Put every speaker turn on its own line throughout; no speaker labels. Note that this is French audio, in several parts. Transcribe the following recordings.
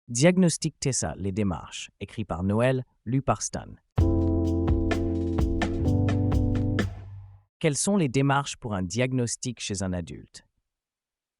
Diagnostic TESA, les démarches, écrit par Noël, lu par Stan. Quelles sont les démarches pour un diagnostic chez un adulte?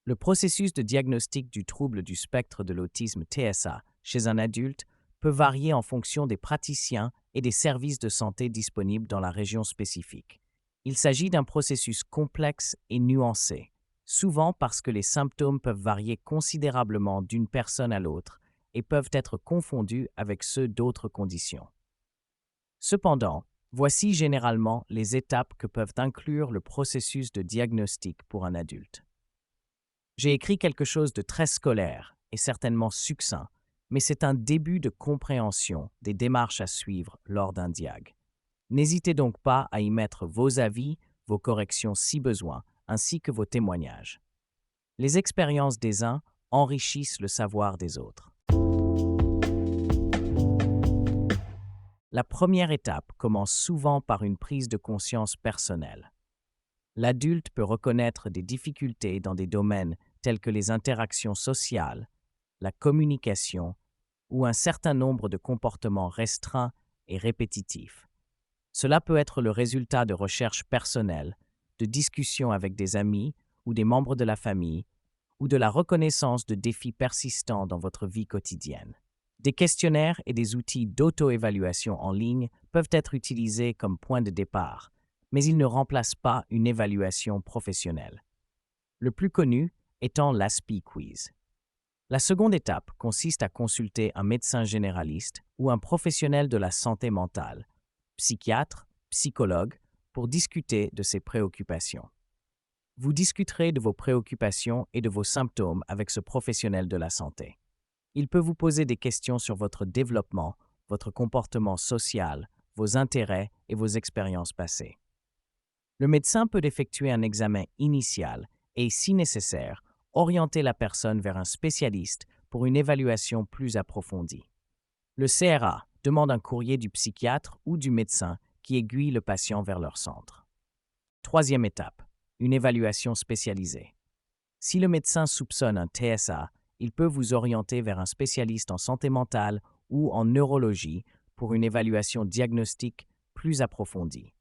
Le processus de diagnostic du trouble du spectre de l'autisme TSA chez un adulte peut varier en fonction des praticiens et des services de santé disponibles dans la région spécifique. Il s'agit d'un processus complexe et nuancé, souvent parce que les symptômes peuvent varier considérablement d'une personne à l'autre et peuvent être confondus avec ceux d'autres conditions. Cependant, voici généralement les étapes que peuvent inclure le processus de diagnostic pour un adulte. J'ai écrit quelque chose de très scolaire et certainement succinct, mais c'est un début de compréhension des démarches à suivre lors d'un diag. N'hésitez donc pas à y mettre vos avis, vos corrections si besoin, ainsi que vos témoignages. Les expériences des uns enrichissent le savoir des autres. La première étape commence souvent par une prise de conscience personnelle. L'adulte peut reconnaître des difficultés dans des domaines tels que les interactions sociales, la communication ou un certain nombre de comportements restreints et répétitifs. Cela peut être le résultat de recherches personnelles, de discussions avec des amis ou des membres de la famille, ou de la reconnaissance de défis persistants dans votre vie quotidienne. Des questionnaires et des outils d'auto-évaluation en ligne peuvent être utilisés comme point de départ, mais ils ne remplacent pas une évaluation professionnelle. Le plus connu étant l'ASPI Quiz. La seconde étape consiste à consulter un médecin généraliste ou un professionnel de la santé mentale, psychiatre, psychologue, pour discuter de ses préoccupations. Vous discuterez de vos préoccupations et de vos symptômes avec ce professionnel de la santé. Il peut vous poser des questions sur votre développement, votre comportement social, vos intérêts et vos expériences passées. Le médecin peut effectuer un examen initial et, si nécessaire, orienter la personne vers un spécialiste pour une évaluation plus approfondie. Le CRA demande un courrier du psychiatre ou du médecin qui aiguille le patient vers leur centre. Troisième étape, une évaluation spécialisée. Si le médecin soupçonne un TSA, il peut vous orienter vers un spécialiste en santé mentale ou en neurologie pour une évaluation diagnostique plus approfondie.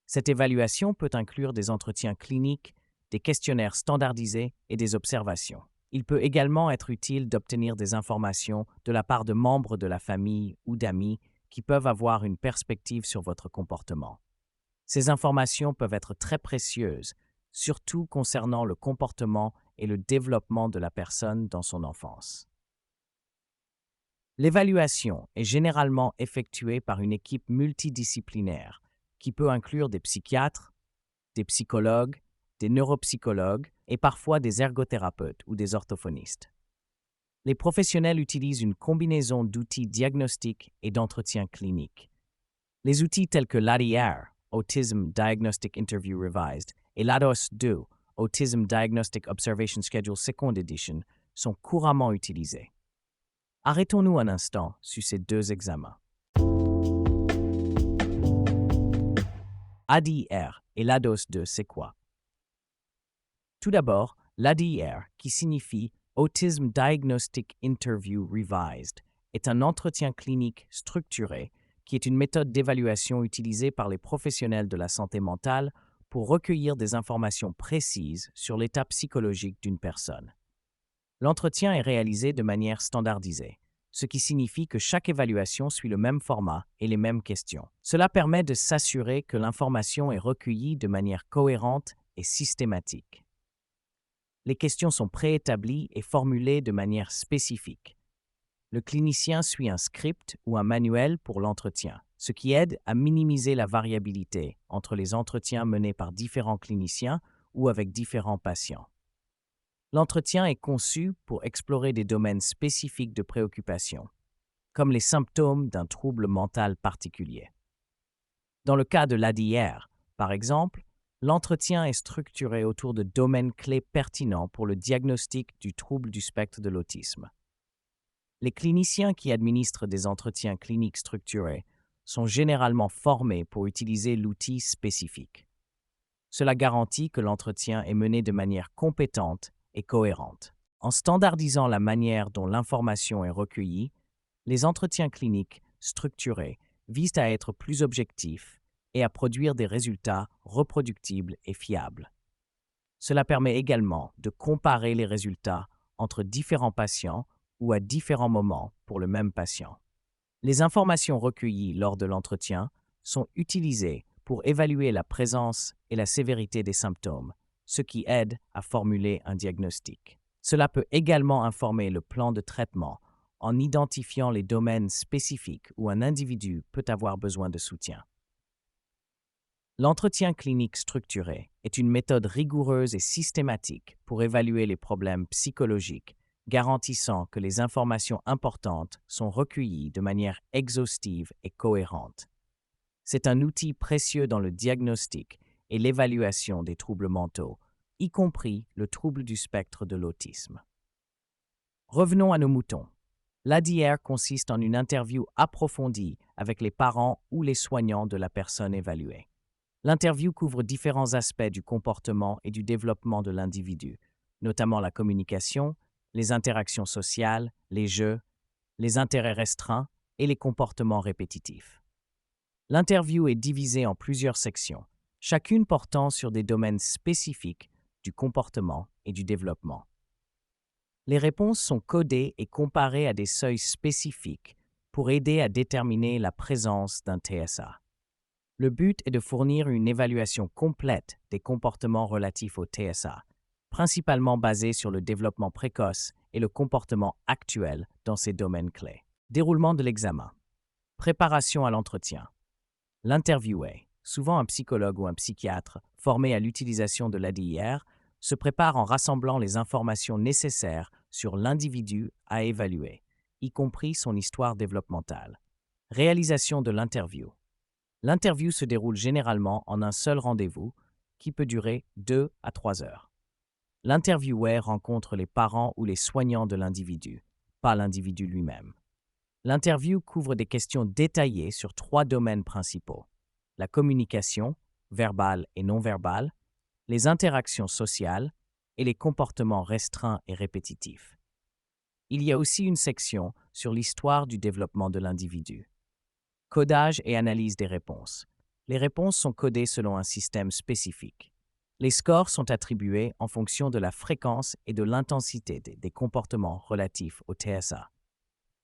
Cette évaluation peut inclure des entretiens cliniques, des questionnaires standardisés et des observations. Il peut également être utile d'obtenir des informations de la part de membres de la famille ou d'amis qui peuvent avoir une perspective sur votre comportement. Ces informations peuvent être très précieuses, surtout concernant le comportement et le développement de la personne dans son enfance. L'évaluation est généralement effectuée par une équipe multidisciplinaire qui peut inclure des psychiatres, des psychologues, des neuropsychologues et parfois des ergothérapeutes ou des orthophonistes. Les professionnels utilisent une combinaison d'outils diagnostiques et d'entretien clinique. Les outils tels que l'ADR, Autism Diagnostic Interview Revised, et l'ADOS-2, Autism Diagnostic Observation Schedule Second Edition, sont couramment utilisés. Arrêtons-nous un instant sur ces deux examens. ADR et l'ADOS-2, c'est quoi? Tout d'abord, l'ADR, qui signifie Autism Diagnostic Interview Revised, est un entretien clinique structuré qui est une méthode d'évaluation utilisée par les professionnels de la santé mentale pour recueillir des informations précises sur l'état psychologique d'une personne. L'entretien est réalisé de manière standardisée, ce qui signifie que chaque évaluation suit le même format et les mêmes questions. Cela permet de s'assurer que l'information est recueillie de manière cohérente et systématique. Les questions sont préétablies et formulées de manière spécifique. Le clinicien suit un script ou un manuel pour l'entretien, ce qui aide à minimiser la variabilité entre les entretiens menés par différents cliniciens ou avec différents patients. L'entretien est conçu pour explorer des domaines spécifiques de préoccupation, comme les symptômes d'un trouble mental particulier. Dans le cas de l'ADR, par exemple, l'entretien est structuré autour de domaines clés pertinents pour le diagnostic du trouble du spectre de l'autisme. Les cliniciens qui administrent des entretiens cliniques structurés sont généralement formés pour utiliser l'outil spécifique. Cela garantit que l'entretien est mené de manière compétente et cohérente. En standardisant la manière dont l'information est recueillie, les entretiens cliniques structurés visent à être plus objectifs et à produire des résultats reproductibles et fiables. Cela permet également de comparer les résultats entre différents patients ou à différents moments pour le même patient. Les informations recueillies lors de l'entretien sont utilisées pour évaluer la présence et la sévérité des symptômes, ce qui aide à formuler un diagnostic. Cela peut également informer le plan de traitement en identifiant les domaines spécifiques où un individu peut avoir besoin de soutien. L'entretien clinique structuré est une méthode rigoureuse et systématique pour évaluer les problèmes psychologiques, garantissant que les informations importantes sont recueillies de manière exhaustive et cohérente. C'est un outil précieux dans le diagnostic et l'évaluation des troubles mentaux, y compris le trouble du spectre de l'autisme. Revenons à nos moutons. L'ADR consiste en une interview approfondie avec les parents ou les soignants de la personne évaluée. L'interview couvre différents aspects du comportement et du développement de l'individu, notamment la communication, les interactions sociales, les jeux, les intérêts restreints et les comportements répétitifs. L'interview est divisée en plusieurs sections, chacune portant sur des domaines spécifiques du comportement et du développement. Les réponses sont codées et comparées à des seuils spécifiques pour aider à déterminer la présence d'un TSA. Le but est de fournir une évaluation complète des comportements relatifs au TSA, principalement basée sur le développement précoce et le comportement actuel dans ces domaines clés. Déroulement de l'examen. Préparation à l'entretien. L'interviewé, souvent un psychologue ou un psychiatre formé à l'utilisation de l'ADIR, se prépare en rassemblant les informations nécessaires sur l'individu à évaluer, y compris son histoire développementale. Réalisation de l'interview. L'interview se déroule généralement en un seul rendez-vous qui peut durer 2 à 3 heures. L'interviewé rencontre les parents ou les soignants de l'individu, pas l'individu lui-même. L'interview couvre des questions détaillées sur 3 domaines principaux: la communication, verbale et non verbale, les interactions sociales et les comportements restreints et répétitifs. Il y a aussi une section sur l'histoire du développement de l'individu. Codage et analyse des réponses. Les réponses sont codées selon un système spécifique. Les scores sont attribués en fonction de la fréquence et de l'intensité des comportements relatifs au TSA.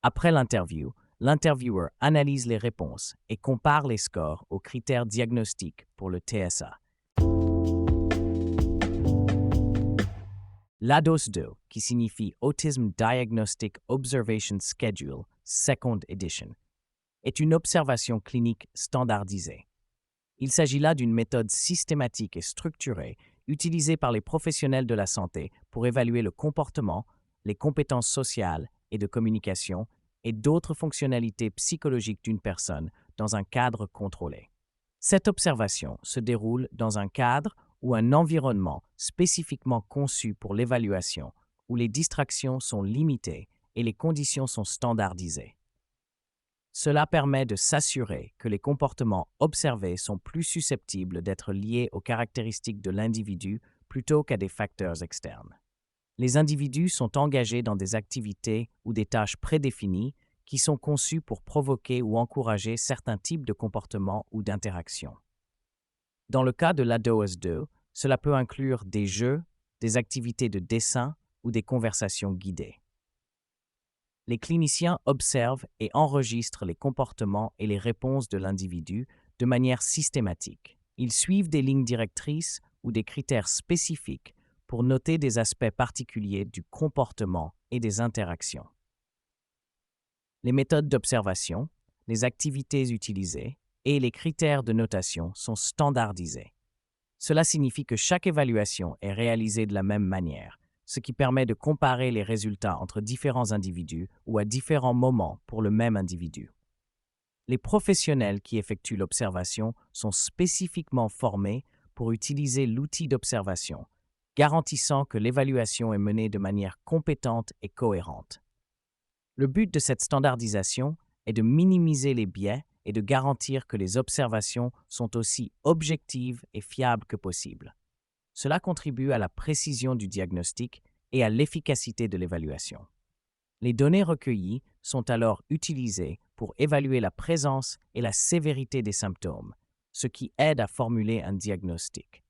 Après l'interview, l'intervieweur analyse les réponses et compare les scores aux critères diagnostiques pour le TSA. l'ADOS-2, qui signifie Autism Diagnostic Observation Schedule, Second Edition, est une observation clinique standardisée. Il s'agit là d'une méthode systématique et structurée utilisée par les professionnels de la santé pour évaluer le comportement, les compétences sociales et de communication et d'autres fonctionnalités psychologiques d'une personne dans un cadre contrôlé. Cette observation se déroule dans un cadre ou un environnement spécifiquement conçu pour l'évaluation, où les distractions sont limitées et les conditions sont standardisées. Cela permet de s'assurer que les comportements observés sont plus susceptibles d'être liés aux caractéristiques de l'individu plutôt qu'à des facteurs externes. Les individus sont engagés dans des activités ou des tâches prédéfinies qui sont conçues pour provoquer ou encourager certains types de comportements ou d'interactions. Dans le cas de l'ADOS-2, cela peut inclure des jeux, des activités de dessin ou des conversations guidées. Les cliniciens observent et enregistrent les comportements et les réponses de l'individu de manière systématique. Ils suivent des lignes directrices ou des critères spécifiques pour noter des aspects particuliers du comportement et des interactions. Les méthodes d'observation, les activités utilisées et les critères de notation sont standardisés. Cela signifie que chaque évaluation est réalisée de la même manière, ce qui permet de comparer les résultats entre différents individus ou à différents moments pour le même individu. Les professionnels qui effectuent l'observation sont spécifiquement formés pour utiliser l'outil d'observation, garantissant que l'évaluation est menée de manière compétente et cohérente. Le but de cette standardisation est de minimiser les biais et de garantir que les observations sont aussi objectives et fiables que possible. Cela contribue à la précision du diagnostic et à l'efficacité de l'évaluation. Les données recueillies sont alors utilisées pour évaluer la présence et la sévérité des symptômes, ce qui aide à formuler un diagnostic.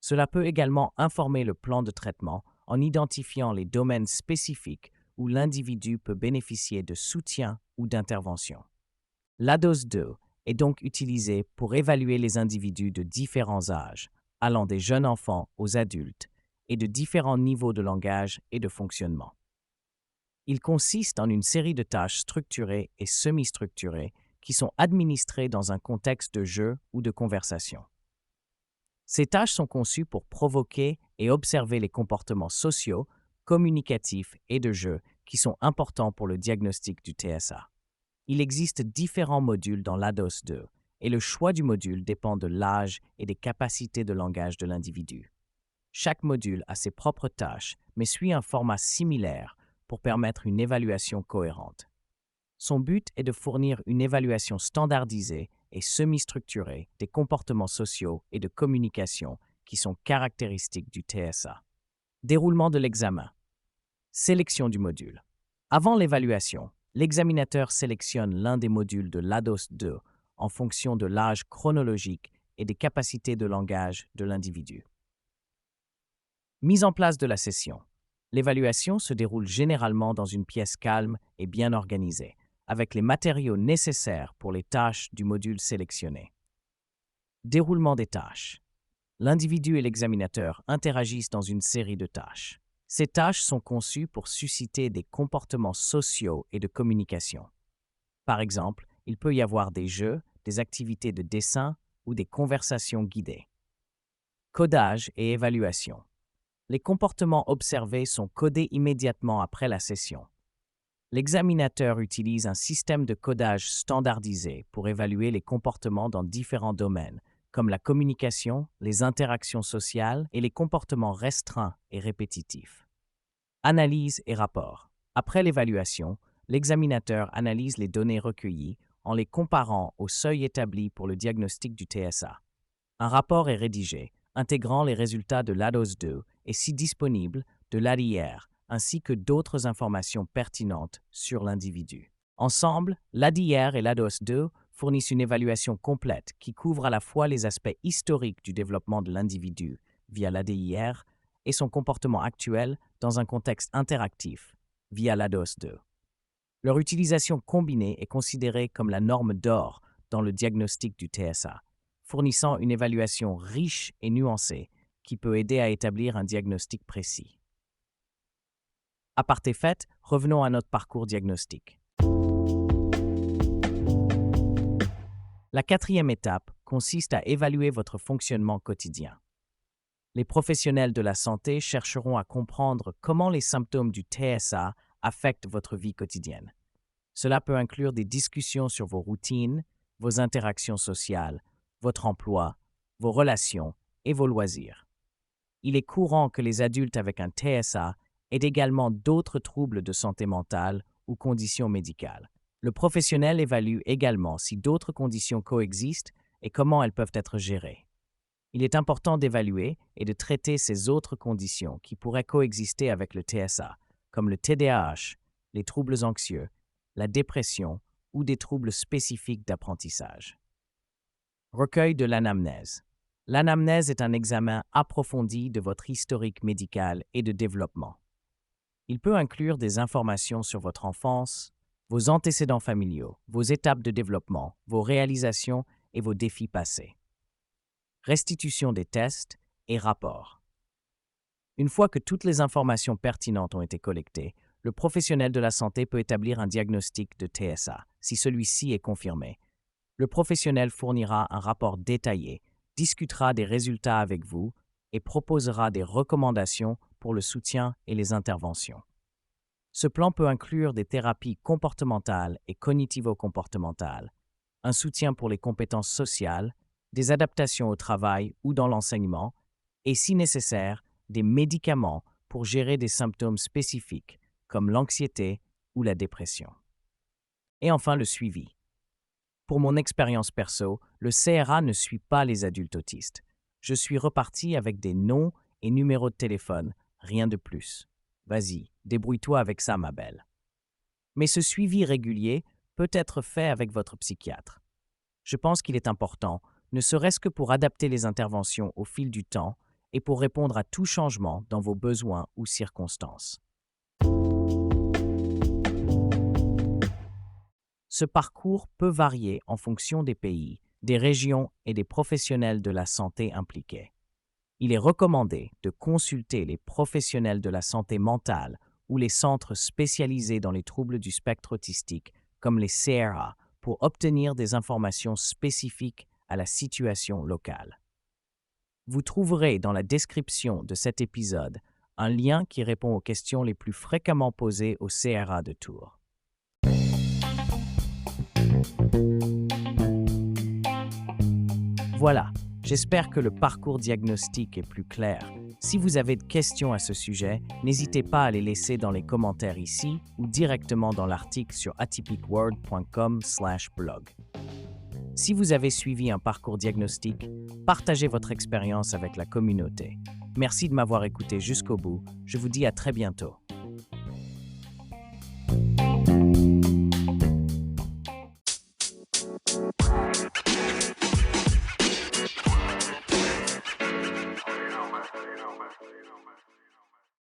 Cela peut également informer le plan de traitement en identifiant les domaines spécifiques où l'individu peut bénéficier de soutien ou d'intervention. l'ADOS-2 est donc utilisée pour évaluer les individus de différents âges, allant des jeunes enfants aux adultes, et de différents niveaux de langage et de fonctionnement. Il consiste en une série de tâches structurées et semi-structurées qui sont administrées dans un contexte de jeu ou de conversation. Ces tâches sont conçues pour provoquer et observer les comportements sociaux, communicatifs et de jeu qui sont importants pour le diagnostic du TSA. Il existe différents modules dans l'ADOS-2 et le choix du module dépend de l'âge et des capacités de langage de l'individu. Chaque module a ses propres tâches, mais suit un format similaire pour permettre une évaluation cohérente. Son but est de fournir une évaluation standardisée et semi-structurée des comportements sociaux et de communication qui sont caractéristiques du TSA. Déroulement de l'examen. Sélection du module. Avant l'évaluation, l'examinateur sélectionne l'un des modules de l'ADOS-2 en fonction de l'âge chronologique et des capacités de langage de l'individu. Mise en place de la session. L'évaluation se déroule généralement dans une pièce calme et bien organisée, avec les matériaux nécessaires pour les tâches du module sélectionné. Déroulement des tâches. L'individu et l'examinateur interagissent dans une série de tâches. Ces tâches sont conçues pour susciter des comportements sociaux et de communication. Par exemple, il peut y avoir des jeux, des activités de dessin ou des conversations guidées. Codage et évaluation. Les comportements observés sont codés immédiatement après la session. L'examinateur utilise un système de codage standardisé pour évaluer les comportements dans différents domaines, comme la communication, les interactions sociales et les comportements restreints et répétitifs. Analyse et rapport. Après l'évaluation, l'examinateur analyse les données recueillies en les comparant au seuil établi pour le diagnostic du TSA. Un rapport est rédigé, intégrant les résultats de l'ADOS-2 et, si disponible, de l'ADIR, ainsi que d'autres informations pertinentes sur l'individu. Ensemble, l'ADIR et l'ADOS-2 fournissent une évaluation complète qui couvre à la fois les aspects historiques du développement de l'individu via l'ADIR et son comportement actuel dans un contexte interactif via l'ADOS-2. Leur utilisation combinée est considérée comme la norme d'or dans le diagnostic du TSA, fournissant une évaluation riche et nuancée qui peut aider à établir un diagnostic précis. Aparté fait, revenons à notre parcours diagnostique. La quatrième étape consiste à évaluer votre fonctionnement quotidien. Les professionnels de la santé chercheront à comprendre comment les symptômes du TSA affectent votre vie quotidienne. Cela peut inclure des discussions sur vos routines, vos interactions sociales, votre emploi, vos relations et vos loisirs. Il est courant que les adultes avec un TSA aient également d'autres troubles de santé mentale ou conditions médicales. Le professionnel évalue également si d'autres conditions coexistent et comment elles peuvent être gérées. Il est important d'évaluer et de traiter ces autres conditions qui pourraient coexister avec le TSA, comme le TDAH, les troubles anxieux, la dépression ou des troubles spécifiques d'apprentissage. Recueil de l'anamnèse. L'anamnèse est un examen approfondi de votre historique médical et de développement. Il peut inclure des informations sur votre enfance, vos antécédents familiaux, vos étapes de développement, vos réalisations et vos défis passés. Restitution des tests et rapports. Une fois que toutes les informations pertinentes ont été collectées, le professionnel de la santé peut établir un diagnostic de TSA, si celui-ci est confirmé. Le professionnel fournira un rapport détaillé, discutera des résultats avec vous et proposera des recommandations pour le soutien et les interventions. Ce plan peut inclure des thérapies comportementales et cognitivo-comportementales, un soutien pour les compétences sociales, des adaptations au travail ou dans l'enseignement, et si nécessaire, des médicaments pour gérer des symptômes spécifiques comme l'anxiété ou la dépression. Et enfin, le suivi. Pour mon expérience perso, le CRA ne suit pas les adultes autistes. Je suis reparti avec des noms et numéros de téléphone, rien de plus. Vas-y, débrouille-toi avec ça, ma belle. Mais ce suivi régulier peut être fait avec votre psychiatre. Je pense qu'il est important, ne serait-ce que pour adapter les interventions au fil du temps et pour répondre à tout changement dans vos besoins ou circonstances. Ce parcours peut varier en fonction des pays, des régions et des professionnels de la santé impliqués. Il est recommandé de consulter les professionnels de la santé mentale ou les centres spécialisés dans les troubles du spectre autistique, comme les CRA, pour obtenir des informations spécifiques à la situation locale. Vous trouverez dans la description de cet épisode un lien qui répond aux questions les plus fréquemment posées au CRA de Tours. Voilà, j'espère que le parcours diagnostique est plus clair. Si vous avez de questions à ce sujet, n'hésitez pas à les laisser dans les commentaires ici ou directement dans l'article sur atypicworld.com/blog. Si vous avez suivi un parcours diagnostique, partagez votre expérience avec la communauté. Merci de m'avoir écouté jusqu'au bout. Je vous dis à très bientôt.